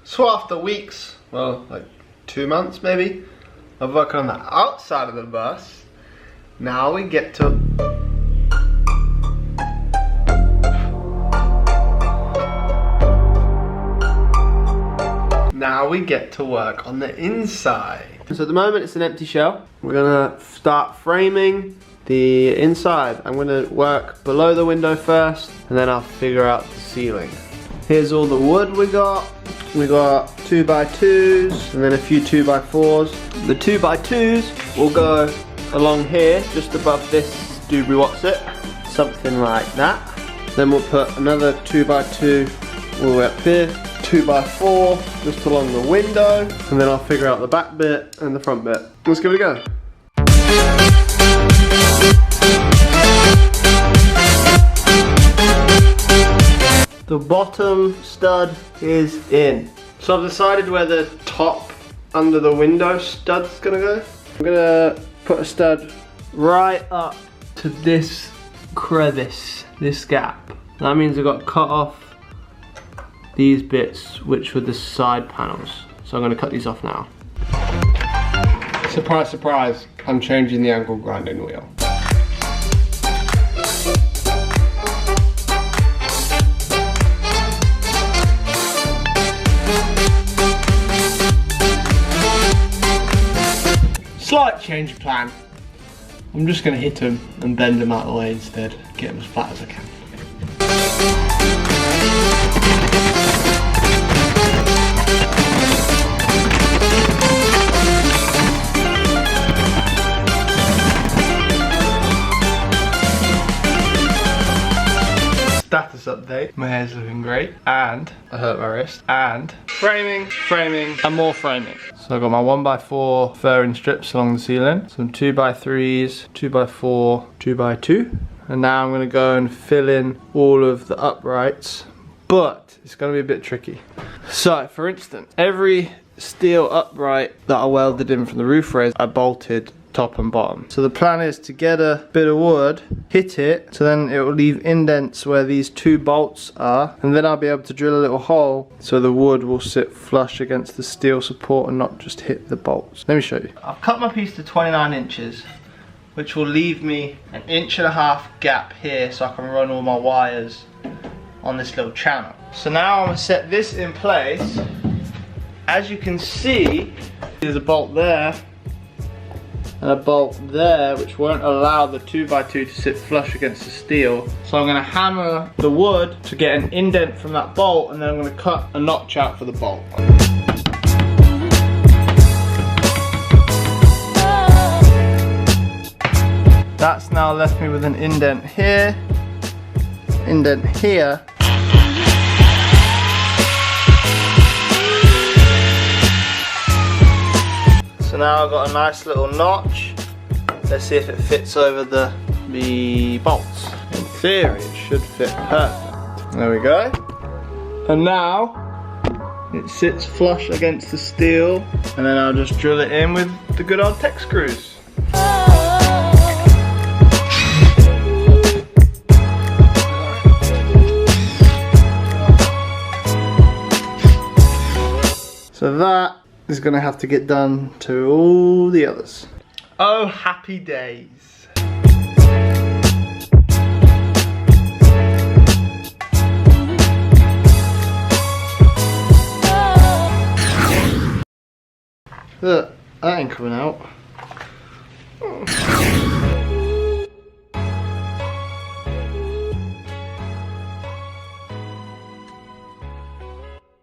So after weeks, well, like 2 months maybe, of working on the outside of the bus, now we get to work on the inside. So at the moment it's an empty shell. We're gonna start framing the inside. I'm gonna work below the window first, and then I'll figure out the ceiling. Here's all the wood we got. We got 2x2s and then a few 2x4s. The 2x2s will go along here, just above this doobie what's-it, something like that. Then we'll put another 2x2 all the way up here, 2x4 just along the window, and then I'll figure out the back bit and the front bit. Let's give it a go. The bottom stud is in. So I've decided where the top under the window stud's gonna go. I'm gonna put a stud right up to this crevice, this gap. That means I've got to cut off these bits, which were the side panels. So I'm gonna cut these off now. Surprise, surprise, I'm changing the angle grinding wheel. Slight change of plan. I'm just gonna hit them and bend them out of the way instead. Get them as flat as I can. Status update. My hair's looking great, and I hurt my wrist, and framing, and more framing. So I've got my 1x4 furring strips along the ceiling, some 2x3s, 2x4, 2x2, and now I'm gonna go and fill in all of the uprights, but it's gonna be a bit tricky. So for instance, every steel upright that I welded in from the roof rails, I bolted top and bottom. So the plan is to get a bit of wood, hit it, so then it will leave indents where these two bolts are, and then I'll be able to drill a little hole so the wood will sit flush against the steel support and not just hit the bolts. Let me show you. I've cut my piece to 29 inches, which will leave me an 1.5 inch gap here so I can run all my wires on this little channel. So now I'm gonna set this in place. As you can see, there's a bolt there and a bolt there, which won't allow the 2x2 to sit flush against the steel. So I'm gonna hammer the wood to get an indent from that bolt, and then I'm gonna cut a notch out for the bolt. That's now left me with an indent here, indent here. So now I've got a nice little notch. Let's see if it fits over the bolts. In theory, it should fit perfect. There we go. And now it sits flush against the steel, and then I'll just drill it in with the good old tech screws. So that is gonna have to get done to all the others. Oh, happy days. Look, that ain't coming out.